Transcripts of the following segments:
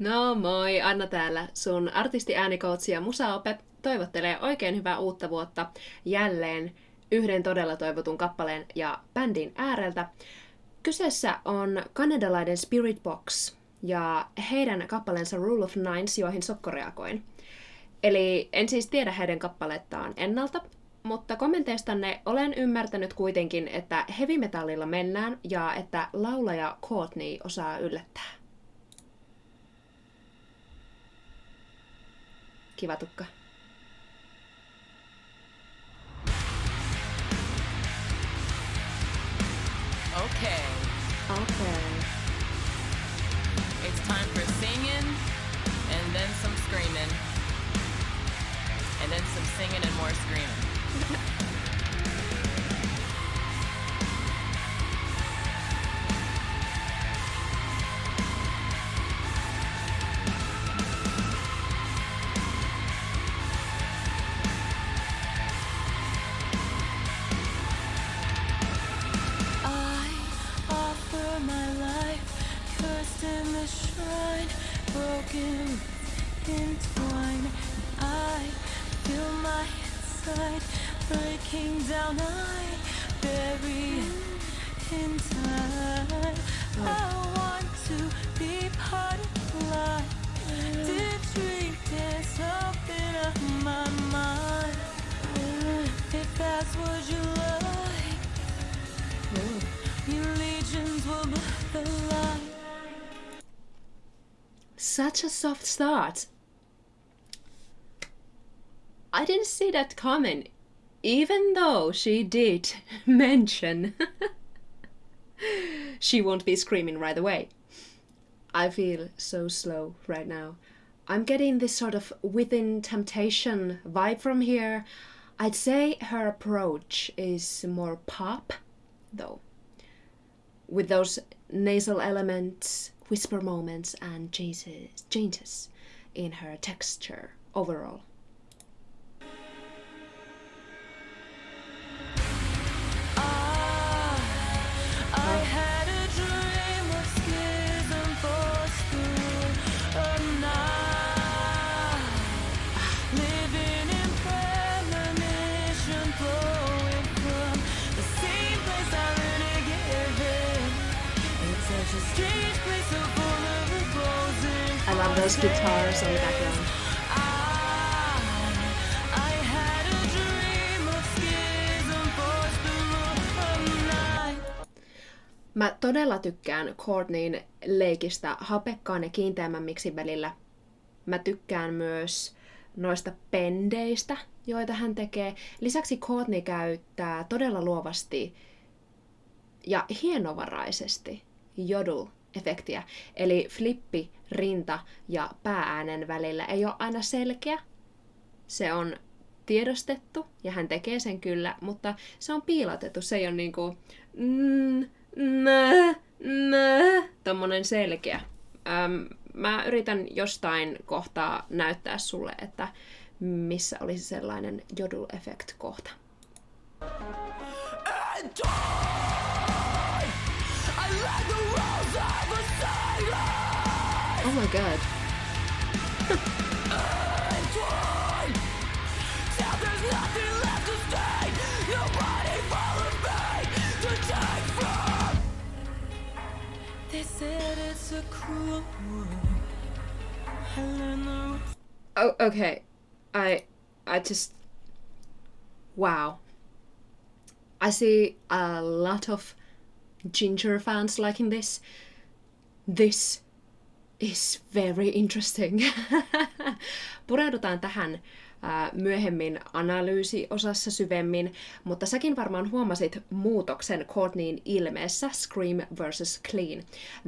No moi, Anna täällä. Sun artistiäänikoutsi ja musaope toivottelee oikein hyvää uutta vuotta jälleen yhden todella toivotun kappaleen ja bändin ääreltä. Kyseessä on kanadalainen Spirit Box ja heidän kappaleensa Rule of Nines, joihin Sokko reagoin. Eli en siis tiedä heidän kappalettaan ennalta, mutta kommenteistanne olen ymmärtänyt kuitenkin, että heavy metallilla mennään ja että laulaja Courtney osaa yllättää. Kiva tukka. Okay. Okay. It's time for singing, and then some screaming, and then some singing and more screaming. In the shrine, broken in twine, I feel my inside breaking down. I bury in time. I want to be part of life. Did dream dance up in my mind? If that's what you like, your legions will blur the light. Such a soft start. I didn't see that coming, even though she did mention she won't be screaming right away. I feel so slow right now. I'm getting this sort of Within Temptation vibe from here. I'd say her approach is more pop, though, with those nasal elements, whisper moments, and changes in her texture overall. I had a dream of schism forced through a night, living in premonition, flowing from the same place I really gave in. It's such a strange place, so full of opposing. I love those guitars on the background. I had a dream of schism forced through a night. Mä todella tykkään Courtneyn leikistä hapekkaan ja kiinteämmän miksin välillä. Mä tykkään myös noista pendeistä, joita hän tekee. Lisäksi Courtney käyttää todella luovasti ja hienovaraisesti jodel-efektiä. Eli flippi, rinta ja päääänen välillä ei ole aina selkeä. Se on tiedostettu ja hän tekee sen kyllä, mutta se on piilotettu. Se ei ole niinku tommonen selkeä. Mä yritän jostain kohtaa näyttää sulle, että missä olisi sellainen jodel-effekt kohta. Oh my god. They said it's a cruel world. I learned the rules. Oh, okay. I just... Wow. I see a lot of Ginger fans liking this. This is very interesting. Pureudutaan tähän myöhemmin analyysiosassa syvemmin, mutta säkin varmaan huomasit muutoksen Courtneyn ilmeessä Scream versus Clean.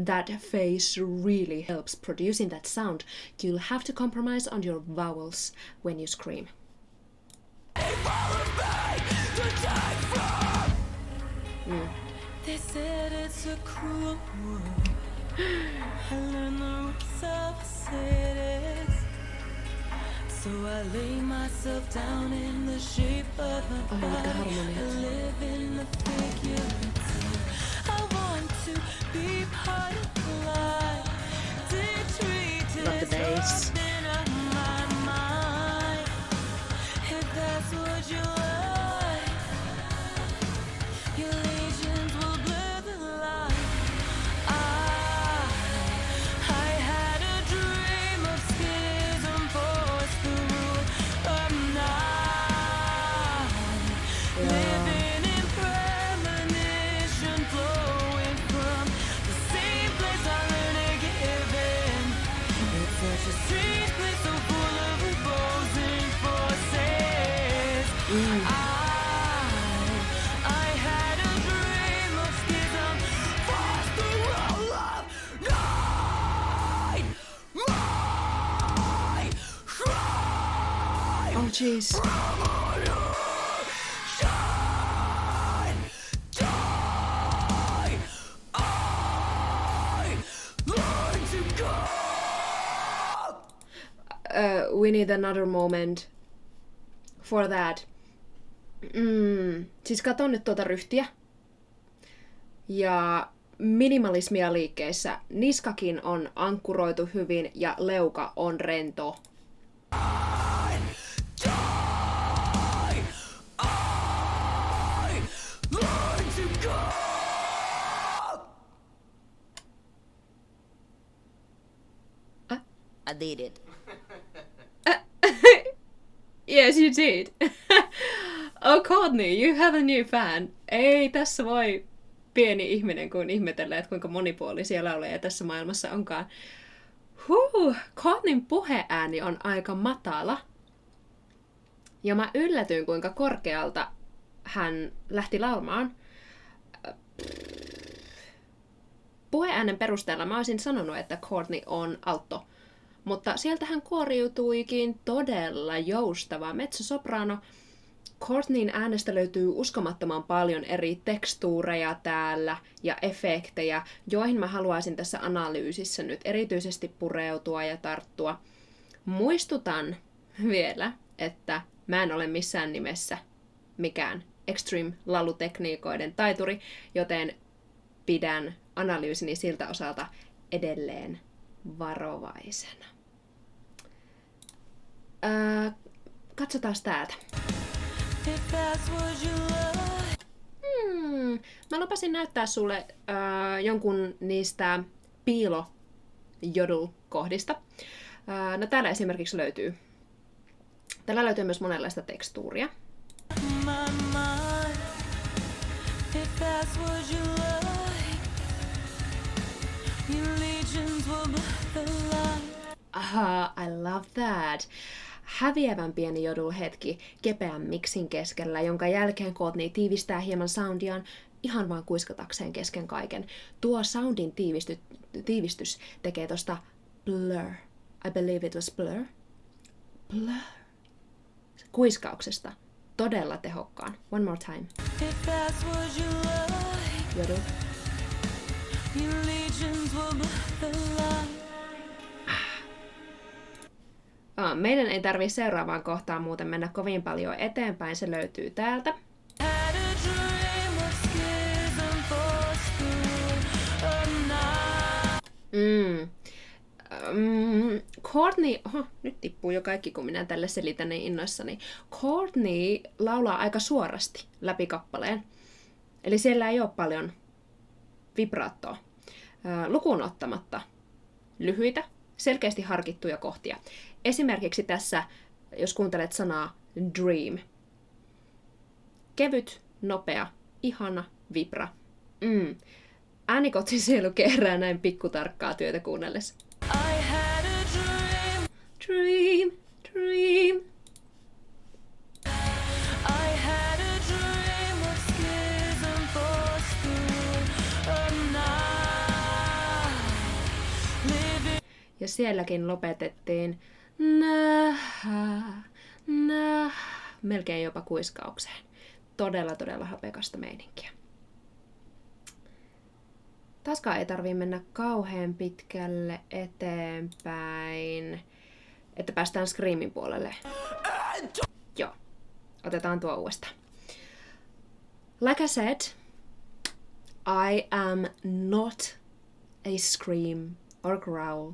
That face really helps producing that sound. You'll have to compromise on your vowels when you scream. They said it's a cruel world. I learned the rules of cities. So I lay myself down in the shape of a body and live in the figure. I want to be part of life. Did treat Love the bass. Oh jeez. We need another moment for that. Siis katon nyt tuota ryhtiä. Ja minimalismia liikkeessä. Niskakin on ankkuroitu hyvin ja leuka on rento. I did it. Yes, you did. Oh, Courtney, you have a new fan. Ei tässä voi pieni ihminen kuin ihmetellä, että kuinka monipuolisia laulajia tässä maailmassa onkaan. Courtneyn puheääni on aika matala. Ja mä yllätyin, kuinka korkealta hän lähti laulamaan. Puheäänen perusteella mä olisin sanonut, että Courtney on alto. Mutta sieltä hän kuoriutuikin todella joustava mezzosoprano. Courtneyn äänestä löytyy uskomattoman paljon eri tekstuureja täällä ja efektejä, joihin mä haluaisin tässä analyysissä nyt erityisesti pureutua ja tarttua. Muistutan vielä, että mä en ole missään nimessä mikään extreme-laulutekniikoiden taituri, joten pidän analyysini siltä osalta edelleen varovaisena. Katsotaan täältä. Mä lupasin näyttää sulle jonkun niistä piilo-jodel-kohdista. No täällä esimerkiksi löytyy. Täällä löytyy myös monenlaista tekstuuria. Aha, I love that. Häviävän pieni jodel-hetki kepeän miksin keskellä, jonka jälkeen Courtney tiivistää hieman soundiaan ihan vaan kuiskatakseen kesken kaiken. Tuo soundin tiivistys tekee tosta blur. I believe it was blur. Blur. Kuiskauksesta todella tehokkaan. One more time. Jodel. Meidän ei tarvii seuraavaan kohtaan muuten mennä kovin paljon eteenpäin, se löytyy täältä. Courtney, nyt tippuu jo kaikki kun minä tälle selitän niin innoissani. Courtney laulaa aika suorasti läpi kappaleen, eli siellä ei ole paljon vibraattoa, lukuun ottamatta lyhyitä, selkeästi harkittuja kohtia. Esimerkiksi tässä, jos kuuntelet sanaa dream. Kevyt, nopea, ihana, vibra. Äänikotsin sielu kerää näin pikkutarkkaa työtä kuunnellessa. I had a dream. Dream, dream. I had a dream of schism for school. Ja sielläkin lopetettiin melkein jopa kuiskaukseen. Todella, todella hapekasta meininkiä. Taaskaan ei tarvii mennä kauhean pitkälle eteenpäin, että päästään screamin puolelle. Joo, otetaan tuo uudestaan. Like I said, I am not a scream or growl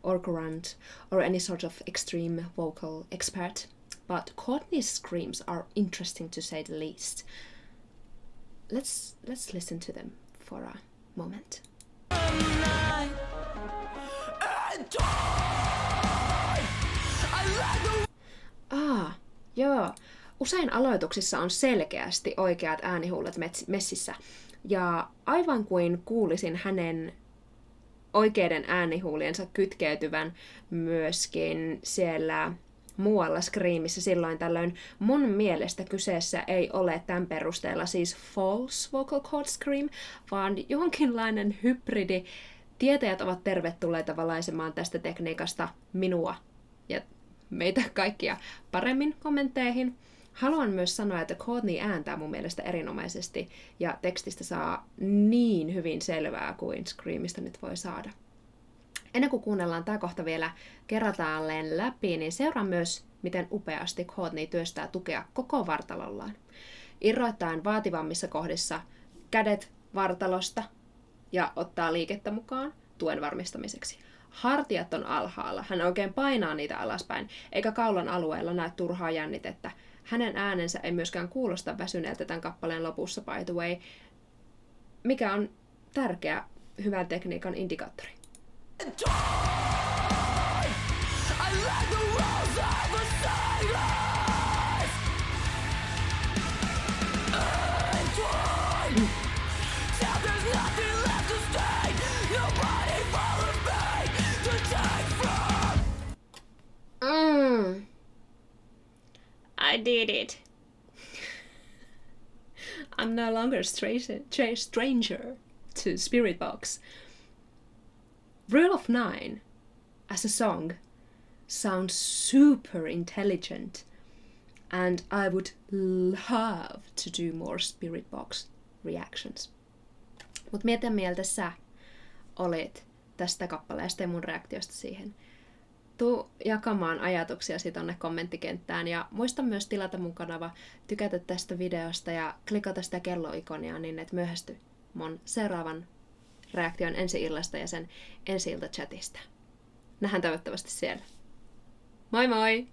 or grunt or any sort of extreme vocal expert, but Courtney's screams are interesting to say the least. Let's listen to them for a moment. Joo. Usein aloituksissa on selkeästi oikeat äänihuulet messissä, ja aivan kuin kuulisin hänen oikeiden äänihuuliensa kytkeytyvän myöskin siellä muualla Screamissä silloin tällöin. Mun mielestä kyseessä ei ole tämän perusteella siis false vocal cord scream, vaan jonkinlainen hybridi. Tietäjät ovat tervetulleita valaisemaan tästä tekniikasta minua ja meitä kaikkia paremmin kommentteihin. Haluan myös sanoa, että Courtney ääntää mun mielestä erinomaisesti ja tekstistä saa niin hyvin selvää kuin Screamista nyt voi saada. Ennen kuin kuunnellaan tämä kohta vielä kerrataalleen läpi, niin seuraa myös, miten upeasti Courtney työstää tukea koko vartalollaan. Irroittaen vaativammissa kohdissa kädet vartalosta ja ottaa liikettä mukaan tuen varmistamiseksi. Hartiat on alhaalla, hän oikein painaa niitä alaspäin, eikä kaulan alueella näe turhaa jännitettä. Hänen äänensä ei myöskään kuulosta väsyneeltä tämän kappaleen lopussa, by the way, mikä on tärkeä hyvän tekniikan indikaattori. I did it. I'm no longer a stranger to Spirit Box. Rule of 9 as a song sounds super intelligent, and I would love to do more Spirit Box reactions. Mut mitä mieltä sä olit tästä kappaleesta ja mun reaktiosta siihen? Tuu jakamaan ajatuksiasi tonne kommenttikenttään ja muista myös tilata mun kanava, tykätä tästä videosta ja klikata sitä kelloikonia niin et myöhästy mun seuraavan reaktion ensi-illasta ja sen ensi-ilta-chatista. Nähdään toivottavasti siellä. Moi moi!